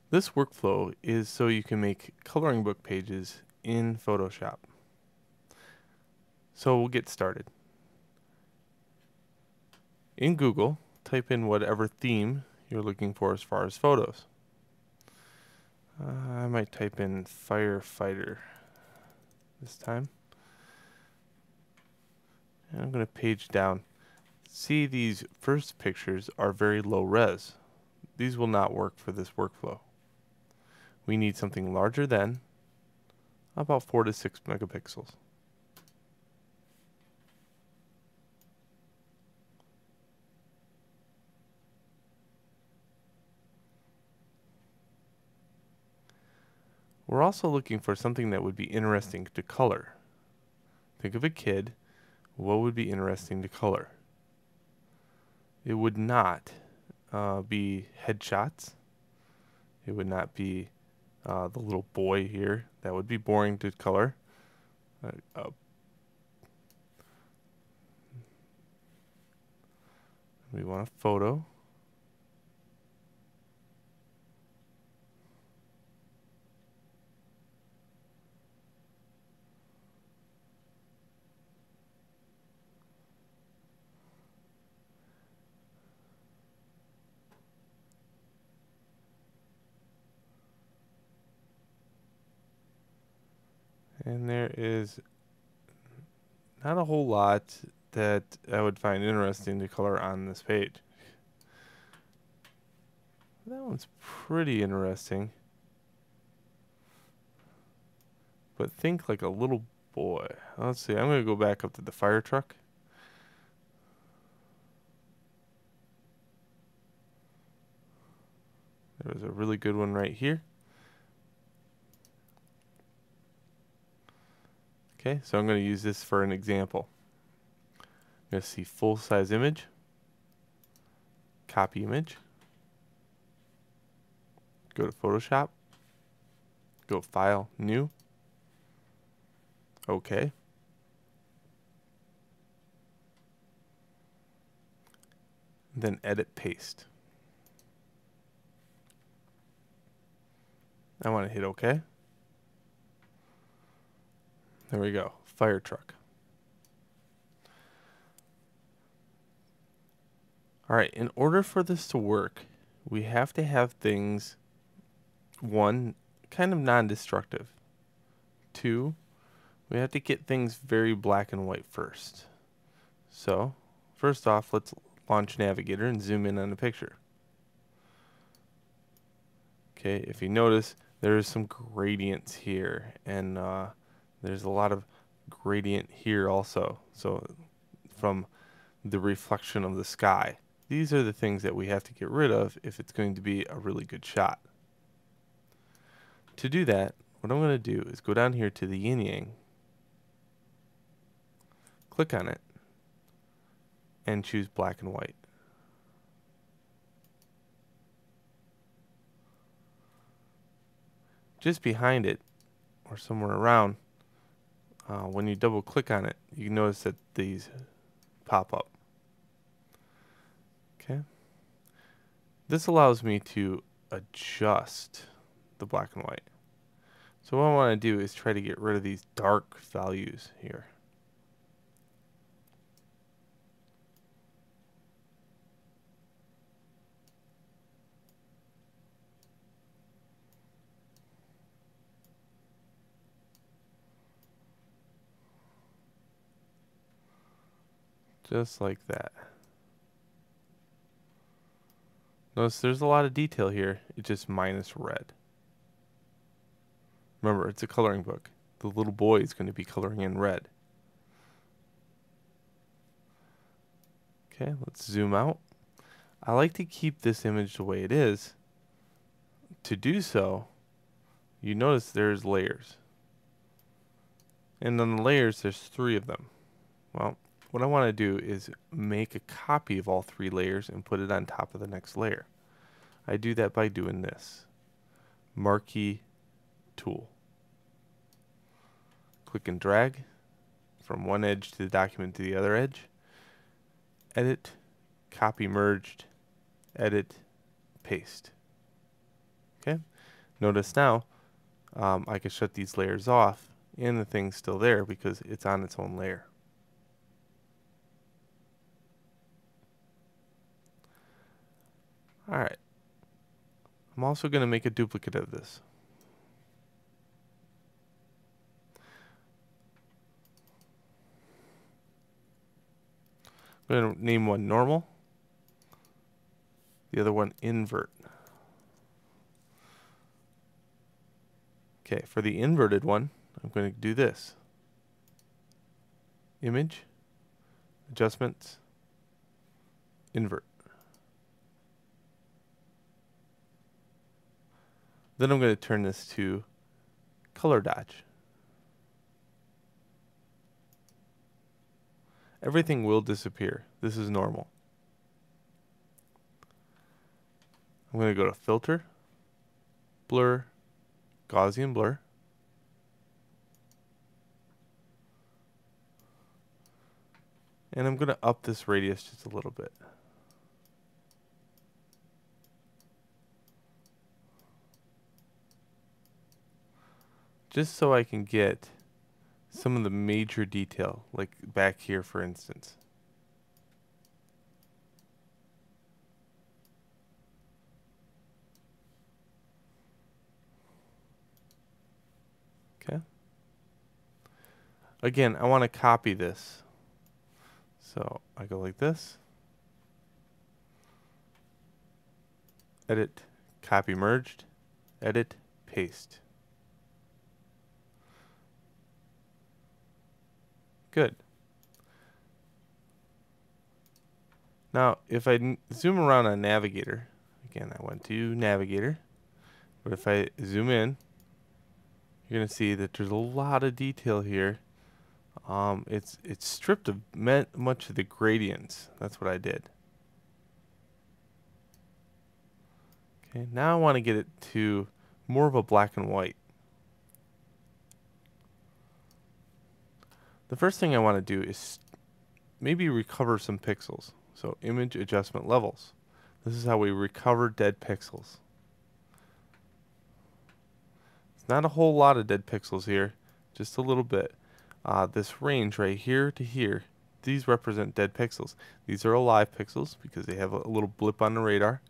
This workflow is so you can make coloring book pages in Photoshop. So we'll get started. In Google, type in whatever theme you're looking for as far as photos. I might type in firefighter this time. And I'm going to page down. See, these first pictures are very low res. These will not work for this workflow. We need something larger than about 4 to 6 megapixels. We're also looking for something that would be interesting to color. Think of a kid. What would be interesting to color? It would not be headshots. It would not be the little boy here. That would be boring to color. We want a photo. And there is not a whole lot that I would find interesting to color on this page. That one's pretty interesting. But think like a little boy. Let's see, I'm going to go back up to the fire truck. There was a really good one right here. Okay, so I'm going to use this for an example. I'm going to see full size image, copy image, go to Photoshop, go File, New, OK. Then Edit, Paste. I want to hit OK. There we go, fire truck. Alright, in order for this to work, we have to have things, one, kind of non-destructive. Two, we have to get things very black and white first. So, first off, let's launch Navigator and zoom in on the picture. Okay, if you notice, there's some gradients here, and there's a lot of gradient here also. So, from the reflection of the sky. These are the things that we have to get rid of if it's going to be a really good shot. To do that, what I'm going to do is go down here to the yin yang, click on it, and choose black and white. Just behind it, or somewhere around, when you double click on it, you notice that these pop up. Okay. This allows me to adjust the black and white. So what I want to do is try to get rid of these dark values here. Just like that. Notice there's a lot of detail here. It's just minus red. Remember, it's a coloring book. The little boy is going to be coloring in red. Okay, let's zoom out. I like to keep this image the way it is. To do so, you notice there's layers. And on the layers, there's 3 of them. Well, what I want to do is make a copy of all 3 layers and put it on top of the next layer. I do that by doing this. Marquee tool. Click and drag from one edge to the document to the other edge. Edit, copy merged, edit, paste. Okay? Notice now I can shut these layers off and the thing's still there because it's on its own layer. Alright, I'm also going to make a duplicate of this. I'm going to name one normal, the other one invert. Okay, for the inverted one, I'm going to do this. Image, adjustments, invert. Then I'm going to turn this to color dodge. Everything will disappear. This is normal. I'm going to go to filter, blur, Gaussian blur. And I'm going to up this radius just a little bit. Just so I can get some of the major detail, like back here for instance. Okay. Again, I want to copy this. So I go like this. Edit, copy merged, edit, paste. Good. Now, if I zoom around on Navigator, again, I went to Navigator, but if I zoom in, you're going to see that there's a lot of detail here. It's stripped of much of the gradients. That's what I did. Okay, now I want to get it to more of a black and white. The first thing I want to do is maybe recover some pixels. So image adjustment levels. This is how we recover dead pixels. It's not a whole lot of dead pixels here, just a little bit. This range right here to here, these represent dead pixels. These are alive pixels because they have a little blip on the radar.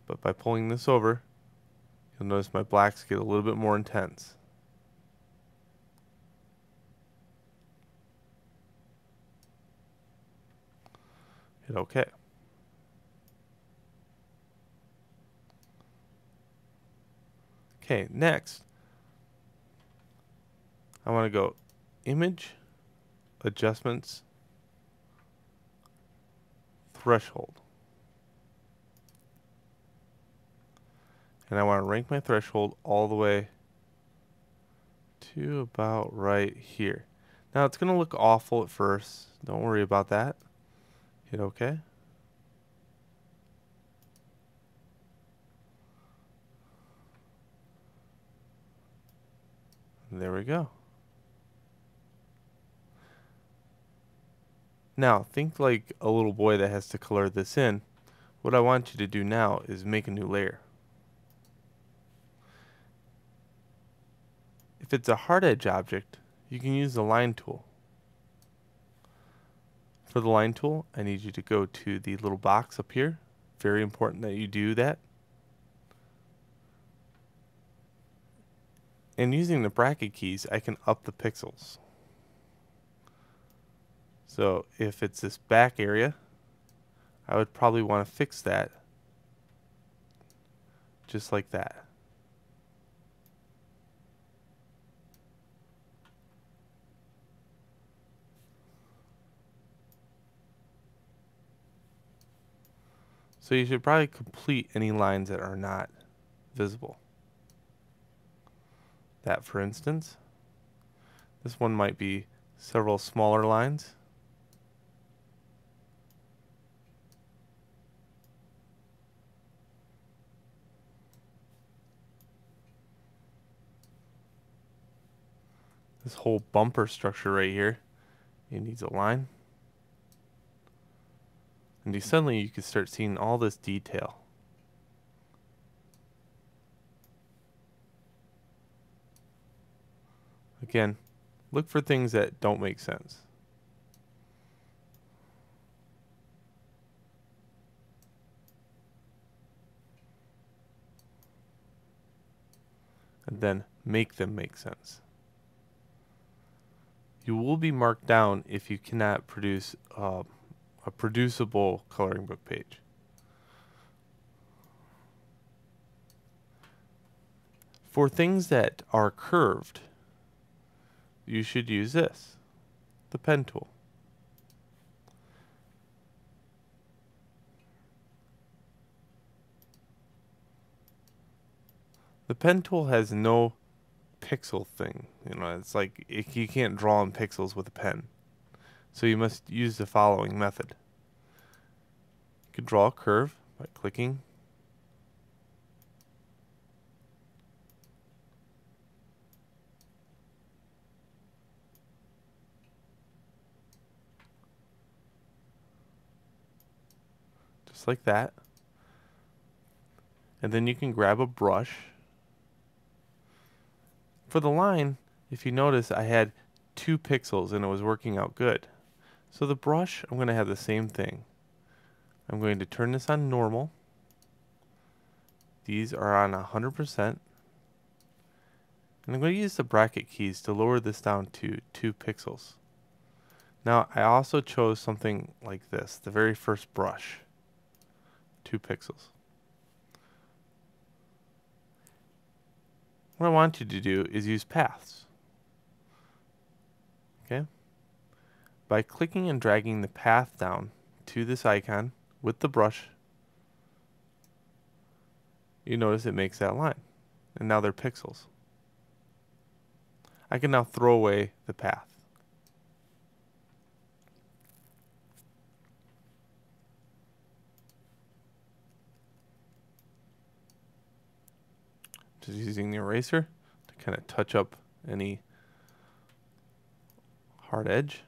But by pulling this over, you'll notice my blacks get a little bit more intense. Hit OK. Okay, next, I want to go image, adjustments, threshold. And I want to rank my threshold all the way to about right here. Now it's going to look awful at first. Don't worry about that. Hit OK. And there we go. Now think like a little boy that has to color this in. What I want you to do now is make a new layer. If it's a hard edge object, you can use the line tool. For the line tool, I need you to go to the little box up here. Very important that you do that. And using the bracket keys, I can up the pixels. So if it's this back area, I would probably want to fix that just like that. So you should probably complete any lines that are not visible. That, for instance, this one might be several smaller lines. This whole bumper structure right here, it needs a line. And suddenly you can start seeing all this detail. Again, look for things that don't make sense. And then make them make sense. You will be marked down if you cannot produce a producible coloring book page. For things that are curved, you should use this, the pen tool. The pen tool has no pixel thing. It's like you can't draw in pixels with a pen. So you must use the following method. You can draw a curve by clicking. Just like that. And then you can grab a brush. For the line, if you notice, I had 2 pixels and it was working out good. So the brush, I'm going to have the same thing. I'm going to turn this on normal. These are on 100%. And I'm going to use the bracket keys to lower this down to 2 pixels. Now, I also chose something like this, the very first brush. 2 pixels. What I want you to do is use paths. Okay? By clicking and dragging the path down to this icon with the brush, you notice it makes that line. And now they're pixels. I can now throw away the path. Just using the eraser to kind of touch up any hard edge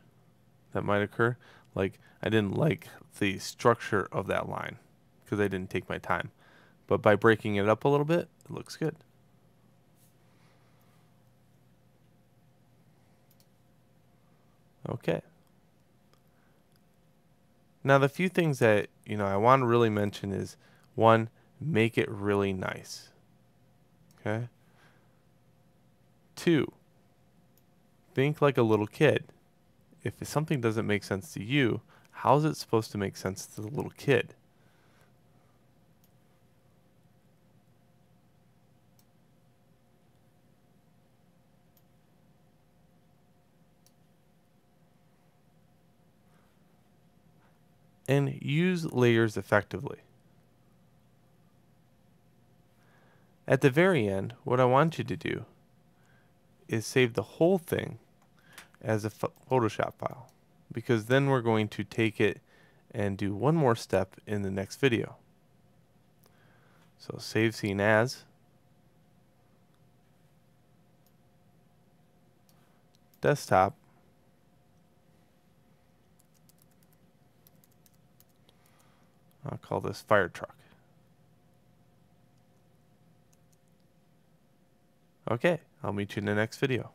that might occur. Like, I didn't like the structure of that line because I didn't take my time. But by breaking it up a little bit, it looks good. Okay. Now the few things that I want to really mention is, one, make it really nice. Okay? 2, think like a little kid. If something doesn't make sense to you, how is it supposed to make sense to the little kid? And use layers effectively. At the very end, what I want you to do is save the whole thing as a Photoshop file, because then we're going to take it and do one more step in the next video. So save scene as, desktop, I'll call this fire truck. Okay, I'll meet you in the next video.